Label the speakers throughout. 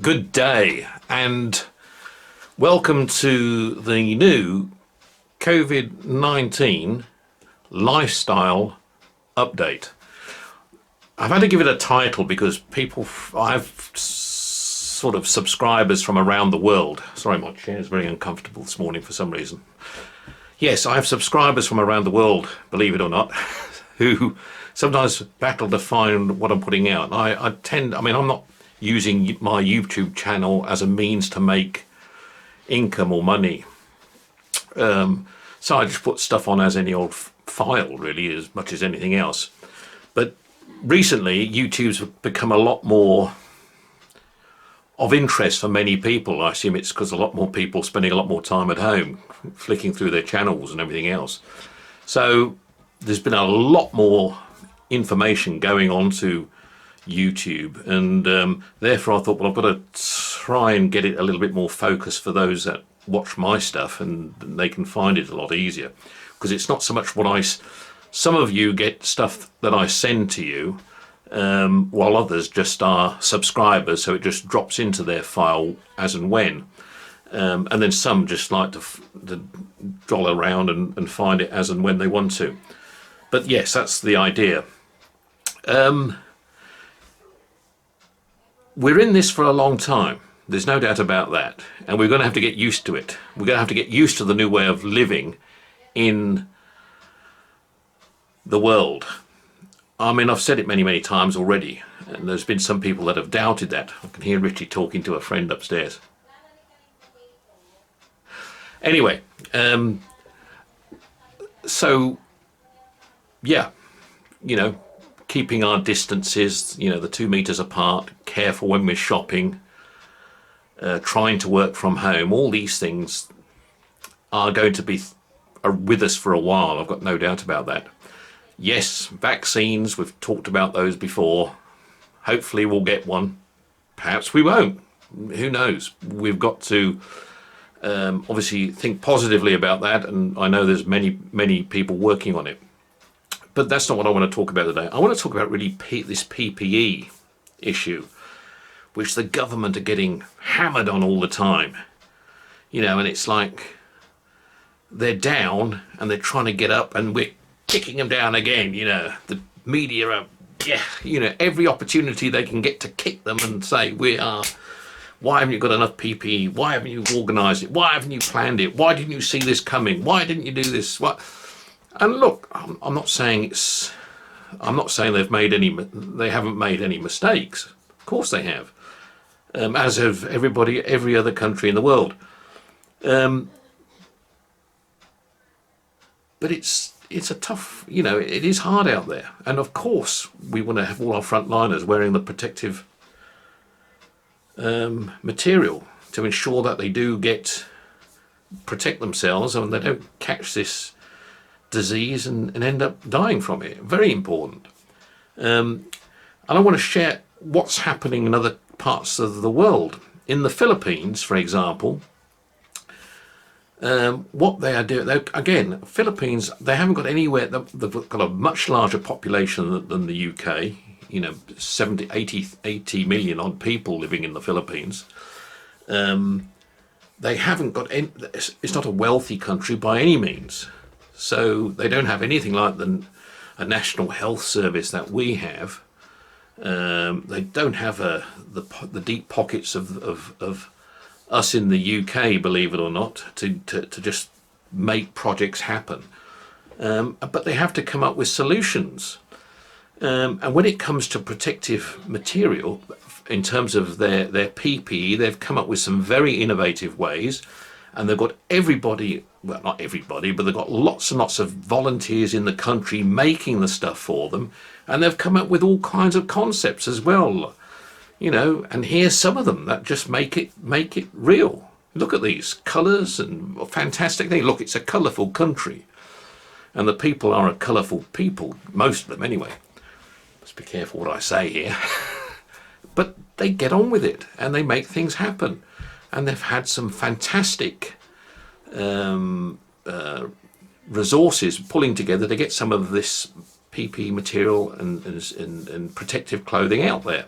Speaker 1: Good day and welcome to the new COVID-19 lifestyle update. I've had to give it a title because I've sort of subscribers from around the world. Sorry, my chair is very uncomfortable this morning for some reason. Yes, I have subscribers from around the world, believe it or not, who sometimes battle to find what I'm putting out. I'm not using my YouTube channel as a means to make income or money. So I just put stuff on as any old file, really, as much as anything else. But recently, YouTube's become a lot more of interest for many people. I assume it's because a lot more people spending a lot more time at home, flicking through their channels and everything else. So there's been a lot more information going on to YouTube, and therefore I thought, well, I've got to try and get it a little bit more focused for those that watch my stuff, and they can find it a lot easier, because it's not so much some of you get stuff that I send to you, while others just are subscribers, so it just drops into their file as and when, and then some just like to droll around and find it as and when they want to. But yes, that's the idea. We're in this for a long time, there's no doubt about that, and we're going to have to get used to it. We're going to have to get used to the new way of living in the world. I mean, I've said it many, many times already, and there's been some people that have doubted that. I can hear Richie talking to a friend upstairs. Anyway, so, yeah, keeping our distances, the 2 meters apart, careful when we're shopping, trying to work from home, all these things are going to be with us for a while. I've got no doubt about that. Yes, vaccines, we've talked about those before. Hopefully we'll get one. Perhaps we won't. Who knows? We've got to obviously think positively about that, and I know there's many, many people working on it. But that's not what I want to talk about today. I want to talk about really this PPE issue, which the government are getting hammered on all the time. And it's like they're down and they're trying to get up, and we're kicking them down again. The media are, every opportunity they can get to kick them and say, why haven't you got enough PPE? Why haven't you organised it? Why haven't you planned it? Why didn't you see this coming? Why didn't you do this? What? And look, I'm not saying they haven't made any mistakes. Of course they have, as have every other country in the world. But it's a tough, it is hard out there. And of course, we want to have all our frontliners wearing the protective material to ensure that they do protect themselves and they don't catch this disease and end up dying from it. Very important. And I want to share what's happening in other parts of the world. In the Philippines, for example, what they are doing, again, Philippines, they haven't got anywhere, they've got a much larger population than the UK, 70, 80 million odd people living in the Philippines. They haven't got any, it's not a wealthy country by any means. So they don't have anything like a national health service that we have. They don't have the deep pockets of us in the UK, believe it or not, to just make projects happen. But they have to come up with solutions. And when it comes to protective material, in terms of their PPE, they've come up with some very innovative ways. And they've got everybody, well, not everybody, but they've got lots and lots of volunteers in the country making the stuff for them. And they've come up with all kinds of concepts as well, and here's some of them that just make it real. Look at these colours and fantastic thing. Look, it's a colourful country. And the people are a colourful people, most of them anyway. Must be careful what I say here. But they get on with it and they make things happen. And they've had some fantastic resources pulling together to get some of this PPE material and protective clothing out there.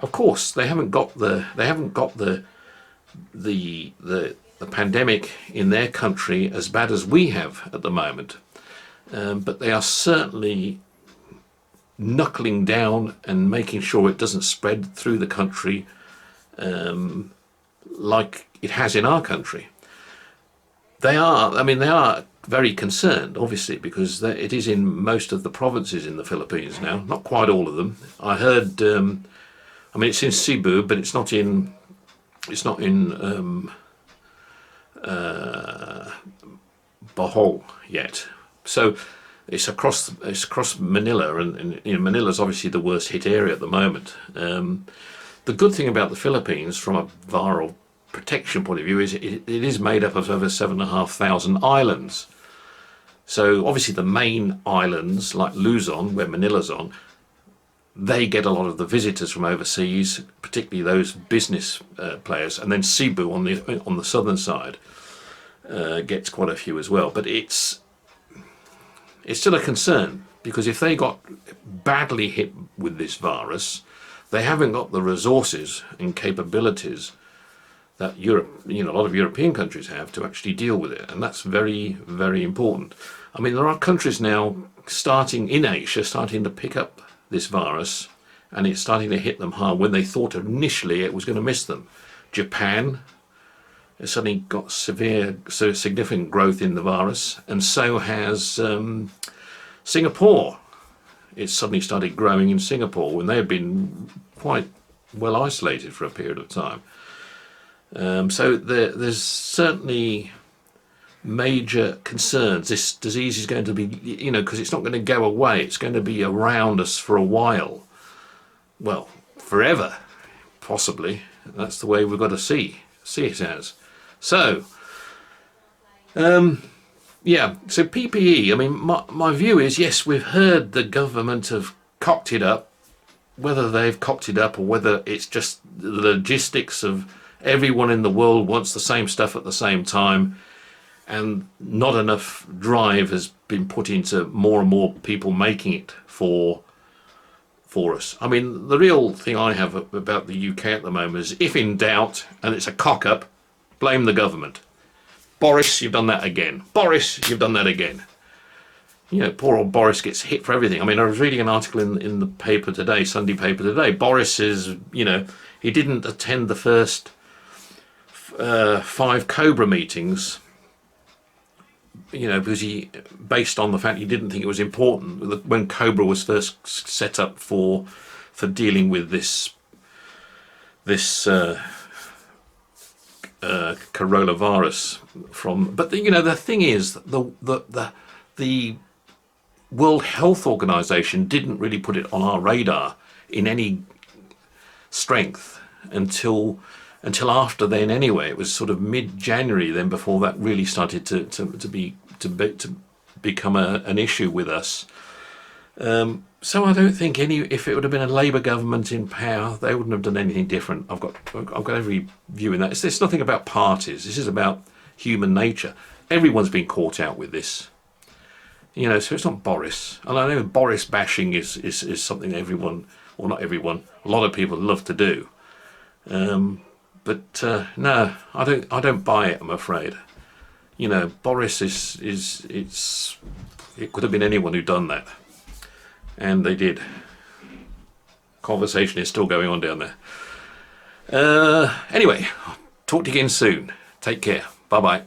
Speaker 1: Of course, they haven't got the pandemic in their country as bad as we have at the moment, but they are certainly knuckling down and making sure it doesn't spread through the country like it has in our country. They are very concerned, obviously, because it is in most of the provinces in the Philippines now, not quite all of them. I heard, it's in Cebu, but it's not in Bohol yet. So it's across Manila, and Manila's obviously the worst hit area at the moment. The good thing about the Philippines, from a viral protection point of view, is it is made up of over 7,500 islands. So obviously the main islands, like Luzon, where Manila's on, they get a lot of the visitors from overseas, particularly those business players, and then Cebu on the southern side gets quite a few as well. But it's still a concern, because if they got badly hit with this virus, they haven't got the resources and capabilities that Europe, a lot of European countries have to actually deal with it, and that's very, very important. There are countries now in Asia starting to pick up this virus, and it's starting to hit them hard when they thought initially it was going to miss them. Japan has suddenly got significant growth in the virus, and so has Singapore. It's suddenly started growing in Singapore when they had been quite well isolated for a period of time. So there's certainly major concerns. This disease is going to be, because it's not going to go away. It's going to be around us for a while. Well, forever, possibly. That's the way we've got to see it as. So, so PPE, my view is, yes, we've heard the government have cocked it up. Whether they've cocked it up or whether it's just the logistics of everyone in the world wants the same stuff at the same time, and not enough drive has been put into more and more people making it for us. The real thing I have about the UK at the moment is, if in doubt, and it's a cock-up, blame the government. Boris, you've done that again. Boris, you've done that again. Poor old Boris gets hit for everything. I was reading an article in the paper today, Sunday paper today. Boris is, he didn't attend the first 5 Cobra meetings, because based on the fact he didn't think it was important when Cobra was first set up for dealing with this coronavirus but the thing is, the World Health Organization didn't really put it on our radar in any strength until after then. Anyway, it was sort of mid-January then before that really started to become an issue with us. So I don't think if it would have been a Labour government in power, they wouldn't have done anything different. I've got every view in that. It's nothing about parties. This is about human nature. Everyone's been caught out with this. So it's not Boris. And I know Boris bashing is something everyone, or not everyone, a lot of people love to do. But no, I don't buy it, I'm afraid. Boris it could have been anyone who'd done that. And they did. Conversation is still going on down there. Anyway, talk to you again soon. Take care. Bye-bye.